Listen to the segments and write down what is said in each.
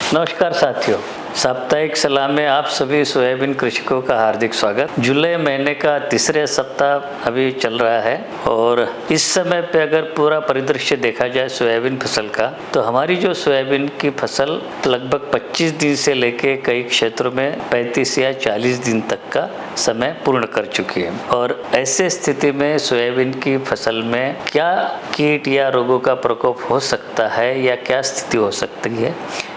नमस्कार साथियों, साप्ताहिक सलाह में आप सभी सोयाबीन कृषकों का हार्दिक स्वागत। जुलाई महीने का तीसरे सप्ताह अभी चल रहा है और इस समय पे अगर पूरा परिदृश्य देखा जाए सोयाबीन फसल का, तो हमारी जो सोयाबीन की फसल लगभग 25 दिन से लेके कई क्षेत्रों में 35 या 40 दिन तक का समय पूर्ण कर चुकी है। और ऐसे स्थिति में सोयाबीन की फसल में क्या कीट या रोगों का प्रकोप हो सकता है या क्या स्थिति हो सकती है,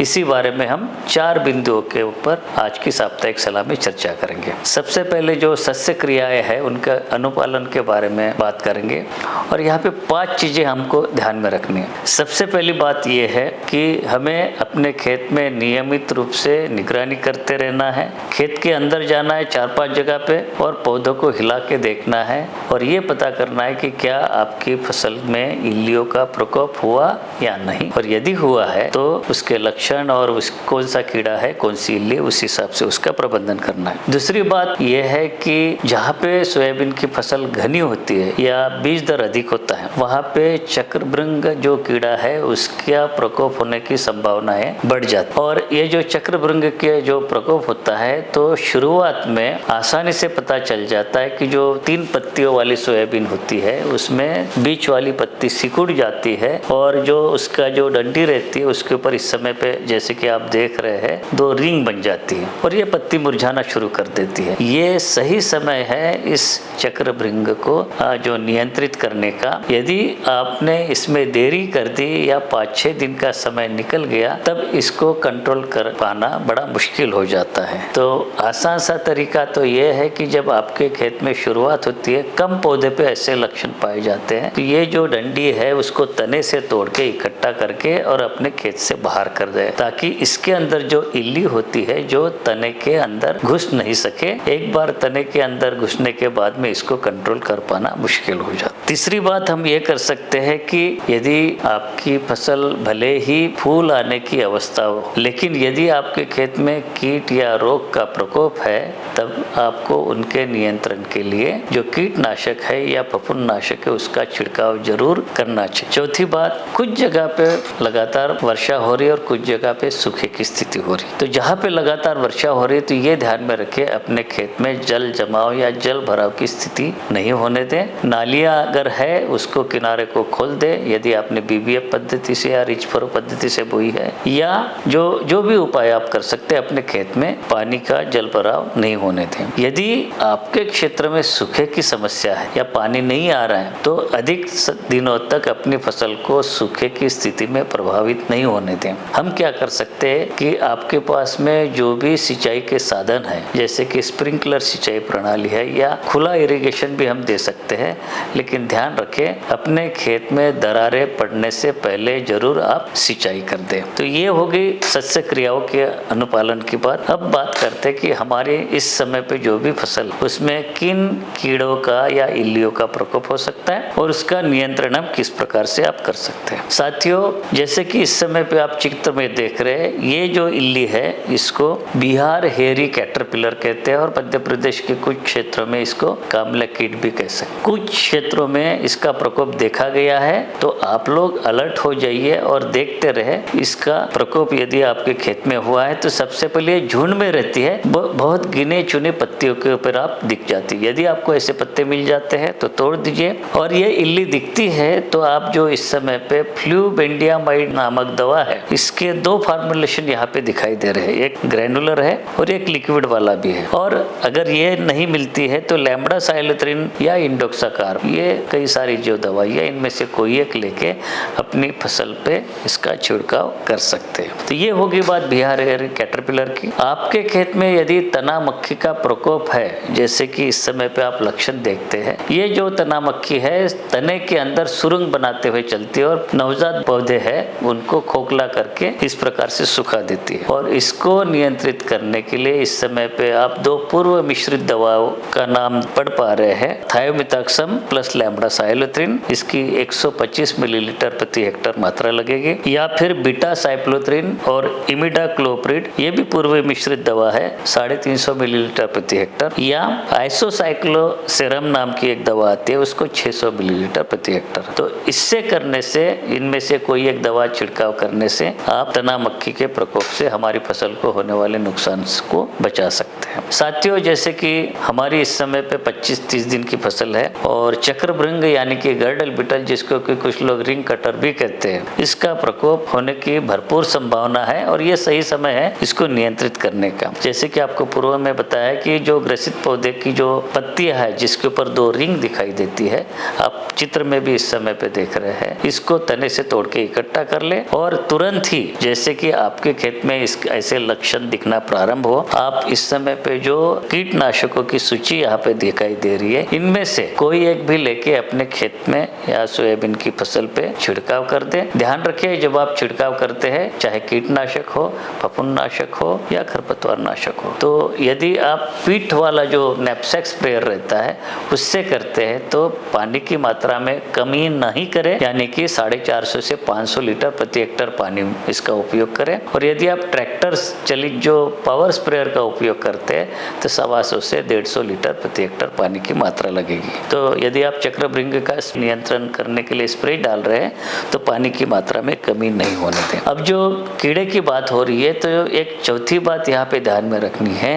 इसी बारे में हम 4 बिंदुओं के ऊपर आज की साप्ताहिक सलाह में चर्चा करेंगे। सबसे पहले जो सस्य क्रियाएं हैं उनका अनुपालन के बारे में बात करेंगे और यहाँ पे 5 चीजें हमको ध्यान में रखनी है। सबसे पहली बात यह है कि हमें अपने खेत में नियमित रूप से निगरानी करते रहना है। खेत के अंदर जाना है 4-5 जगह पे और पौधों को हिला के देखना है और ये पता करना है कि क्या आपकी फसल में इल्लियों का प्रकोप हुआ या नहीं, और यदि हुआ है तो उसके लक्षण और कौन सा कीड़ा है, कौन सी इल्ली, उस हिसाब से उसका प्रबंधन करना है। दूसरी बात यह है कि जहाँ पे सोयाबीन की फसल घनी होती है या बीज दर अधिक होता है, वहाँ पे चक्रभृंग जो कीड़ा है उसका प्रकोप होने की संभावनाएं बढ़ जाती है। और ये जो चक्रभृंग के जो प्रकोप होता है तो शुरुआत में आसानी से पता चल जाता है कि जो 3 पत्तियों वाली सोयाबीन होती है उसमें बीच वाली पत्ती सिकुड़ जाती है और जो उसका जो डंडी रहती है उसके ऊपर इस समय पे जैसे कि आप देख रहे हैं 2 रिंग बन जाती है और ये पत्ती मुरझाना शुरू कर देती है। ये सही समय है इस चक्रभृंग को जो नियंत्रित करने का। यदि आपने इसमें देरी कर दी या 5-6 दिन का समय निकल गया तब इसको कंट्रोल कर पाना बड़ा मुश्किल हो जाता है। तो आसान सा तरीका तो ये है कि जब आपके खेत में शुरुआत होती है, कम पौधे पे ऐसे लक्षण पाए जाते हैं, तो ये जो डंडी है उसको तने से तोड़ के इकट्ठा करके और अपने खेत से बाहर कर दे, ताकि इसके अंदर जो इल्ली होती है जो तने के अंदर घुस नहीं सके। एक बार तने के अंदर घुसने के बाद में इसको कंट्रोल कर पाना मुश्किल हो जाता। तीसरी बात हम ये कर सकते हैं कि यदि आपकी फसल भले ही फूल आने की अवस्था हो, लेकिन यदि आपके खेत में कीट या रोग का प्रकोप है, तब आपको उनके नियंत्रण के लिए जो कीटनाशक है या फफूंदनाशक है उसका छिड़काव जरूर करना चाहिए। चौथी बात, कुछ जगह पे लगातार वर्षा हो रही है और कुछ जगह पे सूखे की स्थिति हो रही है, तो जहाँ पे लगातार वर्षा हो रही है तो ये ध्यान में रखें अपने खेत में जल जमाव या जल भराव की स्थिति नहीं होने दें। नालियाँ अगर है उसको किनारे को खोल दे, यदि आपने बीबीएफ पद्धति से या रिच फरो पद्धति से बोई है, या जो भी उपाय आप कर सकते हैं अपने खेत में पानी का जल भराव नहीं होने दें। यदि आपके क्षेत्र में सूखे की समस्या है या पानी नहीं आ रहा है तो अधिक दिनों तक अपनी फसल को सूखे की स्थिति में प्रभावित नहीं होने दें। हम क्या कर सकते हैं कि आपके पास में जो भी सिंचाई के साधन है, जैसे कि स्प्रिंकलर सिंचाई प्रणाली है या खुला इरिगेशन भी हम दे सकते हैं, लेकिन ध्यान रखें अपने खेत में दरारें पड़ने से पहले जरूर आप सिंचाई कर दें। तो ये हो गई सस्य क्रियाओं के अनुपालन की बात। अब बात करते हैं कि हमारे इस समय पे जो भी फसल उसमें किन कीड़ों का या इल्लियों का प्रकोप हो सकता है और उसका नियंत्रण हम किस प्रकार से आप कर सकते हैं। साथियों, जैसे कि इस समय पे आप चित्र में देख रहे हैं, ये जो इल्ली है इसको बिहार हेरी कैटरपिलर कहते हैं और मध्य प्रदेश के कुछ क्षेत्रों में इसको कामला कीट भी कह सकते हैं। कुछ क्षेत्रों में इसका प्रकोप देखा गया है, तो आप लोग अलर्ट हो जाइए और देखते रहे। इसका प्रकोप यदि आपके खेत में हुआ है तो सबसे पहले झुंड में रहती है, बहुत गिने चुने पत्तियों के ऊपर आप दिख जाती है। यदि आपको ऐसे पत्ते मिल जाते हैं तो तोड़ दीजिए। और ये इल्ली दिखती है तो आप जो इस समय पे फ्लूबेंडियामाइड नामक दवा है, इसके 2 फार्मूलेशन यहाँ पे दिखाई दे रहे हैं, एक ग्रैनुलर है और एक लिक्विड वाला भी है। और अगर ये नहीं मिलती है तो लैम्बडा साइलोथ्रिन या इंडोक्साकार, ये कई सारी जो दवाइयाँ इनमें से कोई एक लेके अपनी फसल पे इसका छिड़काव कर सकते हैं। तो ये होगी बात बिहार हेरी कैटरपिलर की। आपके खेत में यदि तना मक्खी का प्रकोप है, जैसे कि इस समय पे आप लक्षण देखते हैं, ये जो तना मक्खी है तने के अंदर सुरंग बनाते हुए चलती है और नवजात पौधे हैं उनको खोखला करके इस प्रकार से सुखा देती है। और इसको नियंत्रित करने के लिए इस समय पे आप 2 पूर्व मिश्रित दवाओं का नाम पढ़ पा रहे हैं, थायोमिथाक्सम प्लस लैम्बडा लैम्ब्डासाइलोथ्रिन, इसकी 125 मिलीलीटर प्रति हेक्टेयर मात्रा लगेगी। या फिर बीटा साइक्लोथ्रिन और इमिडाक्लोप्रिड, ये भी पूर्व मिश्रित दवा है, 350 मिलीलीटर प्रति हेक्टेयर। या आइसोसाइक्लोसेरम नाम की एक दवा आती है, उसको 600 मिलीलीटर प्रति हेक्टेयर। तो इससे करने से, इनमें से कोई एक दवा छिड़काव करने से आप तना मक्खी के प्रकोप से हमारी फसल को होने वाले नुकसान को बचा सकते हैं। साथियों, जैसे कि हमारी इस समय पे 25-30 दिन की फसल है और चक्रभृंग यानी कि गर्डल बिटल, जिसको कि कुछ लोग रिंग कटर भी कहते हैं, इसका प्रकोप होने की भरपूर संभावना है और ये सही समय है इसको नियंत्रित करने का। जैसे कि आपको पूर्व में बताया कि जो ग्रसित पौधे की जो पत्तियां है, जिसके ऊपर 2 रिंग दिखाई देती है, आप चित्र में भी इस समय पे देख रहे हैं, इसको तने से तोड़ के इकट्ठा कर ले और तुरंत ही, जैसे कि आपके खेत में इस ऐसे लक्षण दिखना प्रारंभ हो, आप इस समय पे जो कीटनाशकों की सूची यहाँ पे दिखाई दे रही है, इनमें से कोई एक भी लेके अपने खेत में या सोयाबीन की फसल पे छिड़काव कर दे। ध्यान रखिए, जब आप छिड़काव करते हैं, चाहे कीटनाशक हो, फफूंदनाशक हो या खरपतवार नाशक हो, तो यदि आप पीठ वाला जो नैपसैक स्प्रेयर रहता है उससे करते हैं तो पानी की मात्रा में कमी नहीं करें, यानी कि 450 से 500 लीटर प्रति हेक्टेयर पानी इसका उपयोग करें। और यदि आप ट्रैक्टर चलित जो पावर स्प्रेयर का उपयोग करते हैं तो 125 से 150 लीटर प्रति हेक्टेयर पानी की मात्रा लगेगी। तो यदि आप चक्रभृंग का नियंत्रण करने के लिए स्प्रे डाल रहे हैं तो पानी की मात्रा में कमी नहीं होने दें। अब जो कीड़े की बात हो रही है, तो एक चौथी बात यहाँ पे ध्यान में रखनी है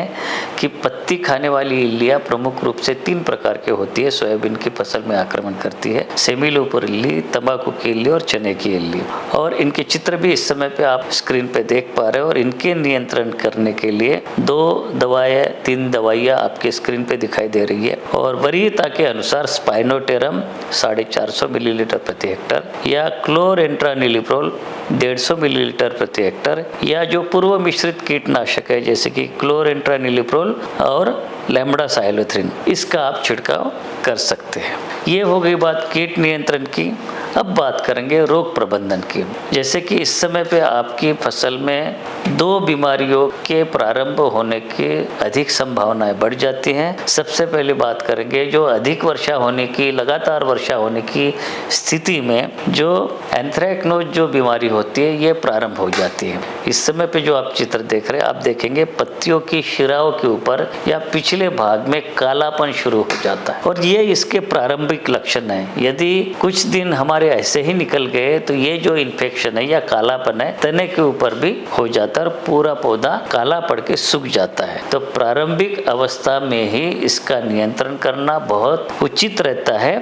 कि पत्ती खाने वाली इल्लियाँ प्रमुख रूप से 3 प्रकार की होती है, सोयाबीन की फसल में आक्रमण करती है। सेमीलोपर इल्ली, तंबाकू की इल्ली और चने की इल्ली। और इनके चित्र भी इस समय पे आप स्क्रीन पे देख पा रहे हो। और इनके नियंत्रण करने के लिए 3 दवाइयाँ आपके स्क्रीन पे दिखाई दे रही है। और वरीयता के अनुसार स्पाइनोटेरम 450 मिलीलीटर प्रति हेक्टेयर या क्लोरेंट्रानिलिप्रोल 150 मिलीलीटर प्रति हेक्टेयर, या जो पूर्व मिश्रित कीटनाशक है जैसे कि क्लोरेंट्रानिलिप्रोल और लैम्ब्डासाइलोथ्रिन, इसका आप छिड़काव कर सकते हैं। ये हो गई बात कीट नियंत्रण की। अब बात करेंगे रोग प्रबंधन की। जैसे कि इस समय पे आपकी फसल में 2 बीमारियों के प्रारंभ होने की अधिक संभावनाएं बढ़ जाती हैं। सबसे पहले बात करेंगे जो अधिक वर्षा होने की, लगातार वर्षा होने की स्थिति में जो एंथ्रेक्नोज जो बीमारी होती है, ये प्रारंभ हो जाती है। इस समय पे जो आप चित्र देख रहे हैं, आप देखेंगे पत्तियों की शिराओं के ऊपर या पिछले भाग में कालापन शुरू हो जाता है और ये इसके प्रारंभिक लक्षण है। यदि कुछ दिन हमारे ऐसे ही निकल गए तो ये जो इन्फेक्शन है या कालापन है तने के ऊपर भी हो जाता है और पूरा पौधा काला पड़ के सूख जाता है। तो प्रारंभिक अवस्था में ही इसका नियंत्रण करना बहुत उचित रहता है।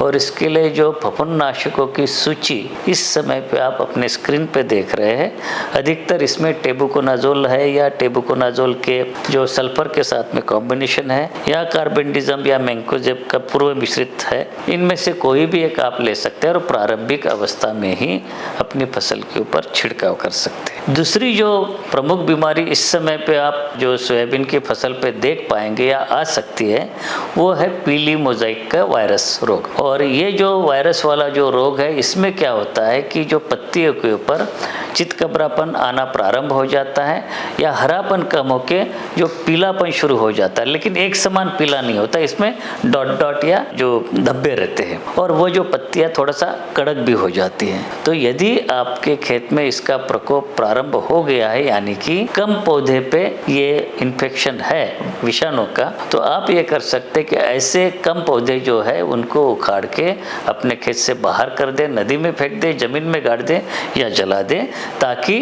और इसके लिए जो फफूंदनाशकों की सूची इस समय पे आप अपने स्क्रीन पे देख रहे हैं, अधिकतर इसमें टेबुकोनाजोल है या टेबुकोनाजोल के जो सल्फर के साथ में कॉम्बिनेशन है या कार्बेंडिजम या मैंकोजेब का पूर्व मिश्रित है। इनमें से कोई भी एक आप ले सकते हैं और प्रारंभिक अवस्था में ही अपनी फसल के ऊपर छिड़काव कर सकते हैं। दूसरी जो प्रमुख बीमारी इस समय पे आप जो सोयाबीन की फसल पे देख पाएंगे या आ सकती है, वो है पीली मोजाइक का वायरस रोग। और ये जो वायरस वाला जो रोग है, इसमें क्या होता है कि जो पत्तियों के ऊपर चितकबरापन आना प्रारंभ हो जाता है या हरापन कम होके जो पीलापन शुरू हो जाता है, लेकिन एक समान पीला नहीं होता, इसमें डॉट डॉट या जो धब्बे रहते हैं और वो जो पत्तियां थोड़ा सा कड़क भी हो जाती हैं। तो यदि आपके खेत में इसका प्रकोप प्रारंभ हो गया है, यानी कि कम पौधे पे ये इन्फेक्शन है विषाणु का, तो आप ये कर सकते कि ऐसे कम पौधे जो है उनको उखाड़ के अपने खेत से बाहर कर दे, नदी में फेंक दे, जमीन में गाड़ दे या जला दे, ताकि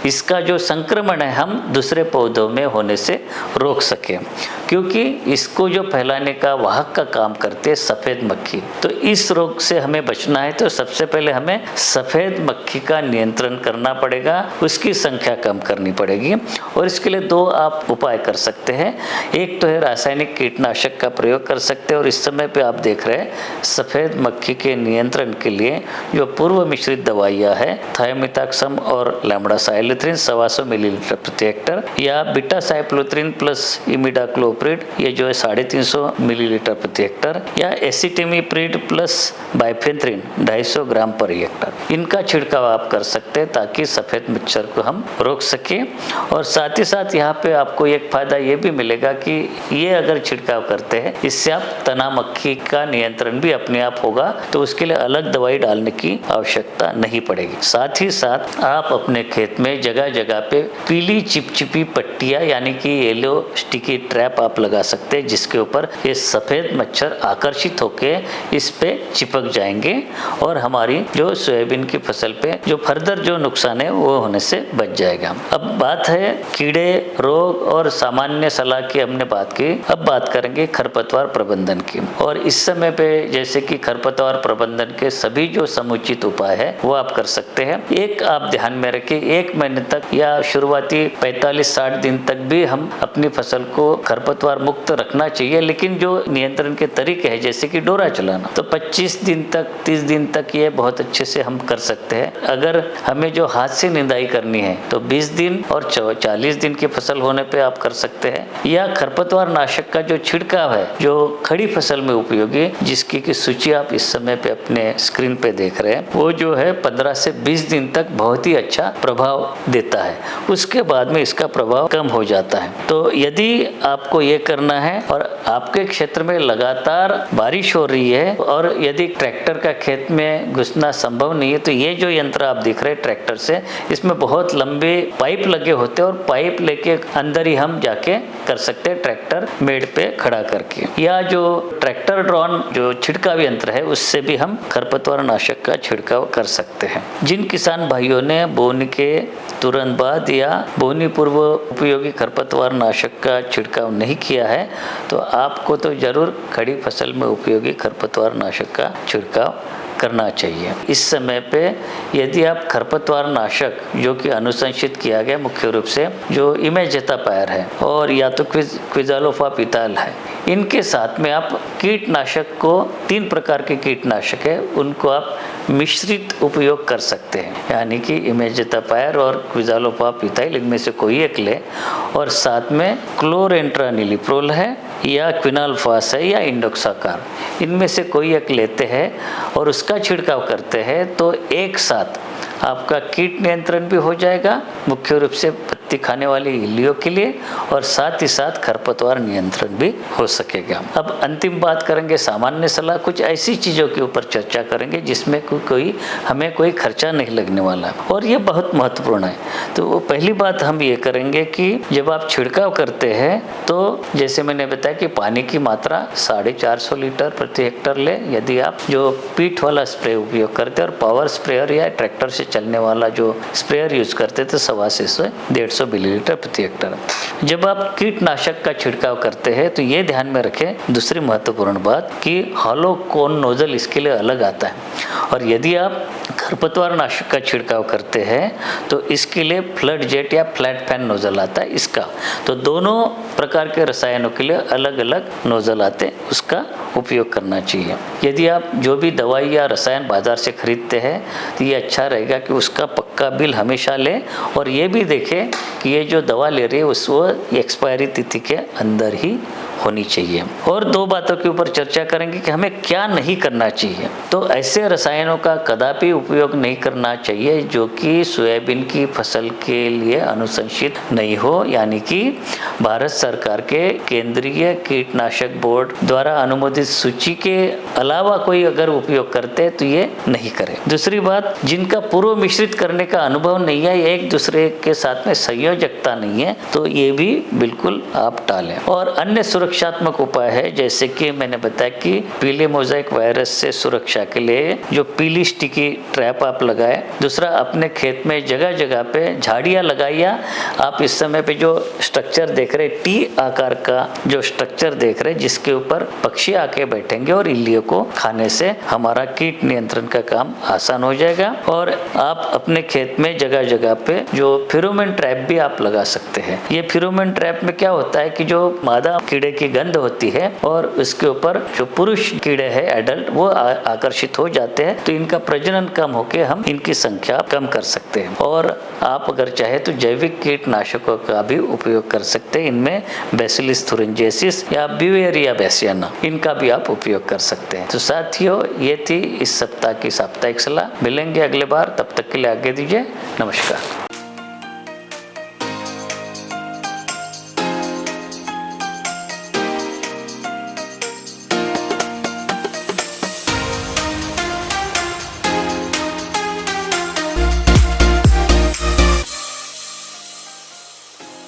इसका जो संक्रमण है हम दूसरे पौधों में होने से रोक सकें। क्योंकि इसको जो फैलाने का वाहक का काम करती है सफ़ेद मक्खी। तो इस रोग से हमें बचना है तो सबसे पहले हमें सफ़ेद मक्खी का नियंत्रण करना पड़ेगा, उसकी संख्या कम करनी पड़ेगी। और इसके लिए 2 आप उपाय कर सकते हैं। एक तो है रासायनिक कीटनाशक का प्रयोग कर सकते हैं और इस समय पे आप देख रहे हैं सफ़ेद मक्खी के नियंत्रण के लिए जो पूर्व मिश्रित दवाइयाँ है थायोमिथाक्सम और लैम्ब्डा साइलोथ्रिन 125 मिलीलीटर प्रति हेक्टर, या बीटा साइक्लोथ्रिन प्लस इमिडाक्लोप्रिड ये जो है 350 मिलीलीटर प्रति हेक्टर, या एसिटिमिप्रिड प्लस बाइफेंथ्रिन 250 ग्राम पर हेक्टर। इनका छिड़काव आप कर सकते हैं ताकि सफेद मच्छर को हम रोक सके। और साथ ही साथ यहाँ पे आपको एक फायदा ये भी मिलेगा कि ये अगर छिड़काव करते हैं इससे आप तना मक्खी का नियंत्रण भी अपने आप होगा, तो उसके लिए अलग दवाई डालने की आवश्यकता नहीं पड़ेगी। साथ ही साथ आप अपने खेत में जगह जगह पे पीली चिपचिपी पट्टियां यानी कि येलो स्टिकी ट्रैप आप लगा सकते हैं, जिसके ऊपर ये सफेद मच्छर आकर्षित होके इस पे चिपक जाएंगे और हमारी जो सोयाबीन की फसल पे जो फर्दर जो नुकसान है वो होने से बच जाएगा। अब बात है कीड़े, रोग और सामान्य सलाह की हमने बात की, अब बात करेंगे खरपतवार प्रबंधन की। और इस समय पे जैसे कि खरपतवार प्रबंधन के सभी जो समुचित उपाय है वो आप कर सकते हैं। एक आप ध्यान में रखिए, 1 महीने तक या शुरुआती 45-60 दिन तक भी हम अपनी फसल को खरपतवार मुक्त रखना चाहिए, लेकिन जो नियंत्रण के तरीके हैं जैसे कि डोरा चलाना, तो 25 दिन तक 30 दिन तक ये बहुत अच्छे से हम कर सकते हैं। अगर हमें जो हाथ से निंदाई करनी है तो 20 दिन और 40 दिन की फसल होने पे आप कर सकते हैं। या खरपतवार नाशक का जो छिड़काव है जो खड़ी फसल में उपयोगी, जिसकी की सूची आप इस समय पे अपने स्क्रीन पे देख रहे हैं, वो जो है 15 से 20 दिन तक बहुत ही अच्छा प्रभाव देता है। उसके बाद में इसका प्रभाव कम हो जाता है। तो यदि आपको ये करना है और आपके क्षेत्र में लगातार बारिश हो रही है और यदि ट्रैक्टर का खेत में घुसना संभव नहीं है, तो ये जो यंत्र आप दिख रहे हैं ट्रैक्टर से, इसमें बहुत लंबे पाइप लगे होते हैं और पाइप लेके अंदर ही हम जाके कर सकते हैं ट्रैक्टर मेड़ पे खड़ा करके। या जो ट्रैक्टर ड्रोन जो छिड़काव यंत्र है उससे भी हम खरपतवार नाशक का छिड़काव कर सकते हैं। जिन किसान भाइयों ने बोने के तुरंत बाद या बोनी पूर्व उपयोगी खरपतवार नाशक का छिड़काव नहीं किया है, तो आपको तो जरूर खड़ी फसल में उपयोगी खरपतवार नाशक का छिड़काव करना चाहिए। इस समय पे यदि आप खरपतवार नाशक जो कि अनुशंसित किया गया मुख्य रूप से जो इमेजेटापायर है और या तो क्विज़ालोफापिताल है, इनके साथ में आप कीटनाशक को 3 प्रकार के कीटनाशक है उनको आप मिश्रित उपयोग कर सकते हैं, यानी कि इमेजेटापायर और क्विज़ालोफापिताल इनमें से कोई एक ले और साथ में क्लोरेंट्रानिलिप्रोल है या क्विनाल्फास है या इंडोक्साकार, इनमें से कोई एक लेते हैं और उसका छिड़काव करते हैं, तो एक साथ आपका कीट नियंत्रण भी हो जाएगा मुख्य रूप से पत्ती खाने वाली इल्लियों के लिए, और साथ ही साथ खरपतवार नियंत्रण भी हो सकेगा। अब अंतिम बात करेंगे सामान्य सलाह, कुछ ऐसी चीज़ों के ऊपर चर्चा करेंगे जिसमें हमें कोई खर्चा नहीं लगने वाला और ये बहुत महत्वपूर्ण है। तो वो पहली बात हम ये करेंगे कि जब आप छिड़काव करते हैं तो जैसे मैंने बताया कि पानी की मात्रा 450 लीटर प्रति हेक्टर ले, यदि आप जो पीठ वाला स्प्रे उपयोग करते हैं और पावर स्प्रेयर या ट्रैक्टर से चलने वाला जो स्प्रेयर यूज करते थे 125 से 150 मिलीलीटर प्रति हेक्टर। जब आप कीटनाशक का छिड़काव करते हैं तो ये ध्यान में रखें दूसरी महत्वपूर्ण बात कि हॉलो कोन नोजल इसके लिए अलग आता है, और यदि आप खरपतवार नाशक का छिड़काव करते हैं तो इसके लिए फ्लड जेट या फ्लैट फैन नोजल आता है इसका। तो दोनों प्रकार के रसायनों के लिए अलग अलग नोजल आते हैं, उसका उपयोग करना चाहिए। यदि आप जो भी दवाई या रसायन बाजार से खरीदते हैं तो ये अच्छा रहेगा कि उसका पक्का बिल हमेशा लें और ये भी देखें कि ये जो दवा ले रही है उसको एक्सपायरी तिथि के अंदर ही होनी चाहिए। और 2 बातों के ऊपर चर्चा करेंगे कि हमें क्या नहीं करना चाहिए। तो ऐसे रसायनों का कदापि उपयोग नहीं करना चाहिए जो कि सोयाबीन की फसल के लिए अनुशंसित नहीं हो, यानी कि भारत सरकार के केंद्रीय कीटनाशक बोर्ड द्वारा अनुमोदित सूची के अलावा कोई अगर उपयोग करते हैं तो ये नहीं करें। दूसरी बात, जिनका पूर्व मिश्रित करने का अनुभव नहीं है, एक दूसरे के साथ में संयोजकता नहीं है, तो ये भी बिल्कुल आप टालें। और अन्य सुरक्षात्मक उपाय है जैसे कि मैंने बताया कि पीले मोज़ेक वायरस से सुरक्षा के लिए जो पीली स्टिकी ट्रैप आप लगाए। दूसरा, अपने खेत में जगह जगह पे झाड़ियाँ लगाइए। आप इस समय पे जो स्ट्रक्चर देख रहे, टी आकार का जो स्ट्रक्चर देख रहे, जिसके ऊपर पक्षी आके बैठेंगे और इल्लियों को खाने से हमारा कीट नियंत्रण का काम आसान हो जाएगा। और आप अपने खेत में जगह जगह पे जो फेरोमोन ट्रैप भी आप लगा सकते हैं। ये फेरोमोन ट्रैप में क्या होता है कि जो मादा कीड़े की गंध होती है और उसके ऊपर जो पुरुष कीड़े हैं एडल्ट वो आकर्षित हो जाते हैं, तो इनका प्रजनन कम होकर हम इनकी संख्या कम कर सकते हैं। और आप अगर चाहे तो जैविक कीटनाशकों का भी उपयोग कर सकते हैं। इनमें बैसिलस थुरिंजेसिस या ब्यूवेरिया बेसियाना, इनका भी आप उपयोग कर सकते हैं। तो साथियों, ये थी इस सप्ताह की साप्ताहिक सलाह। मिलेंगे अगले बार, तब तक के लिए आज्ञा दीजिए। नमस्कार।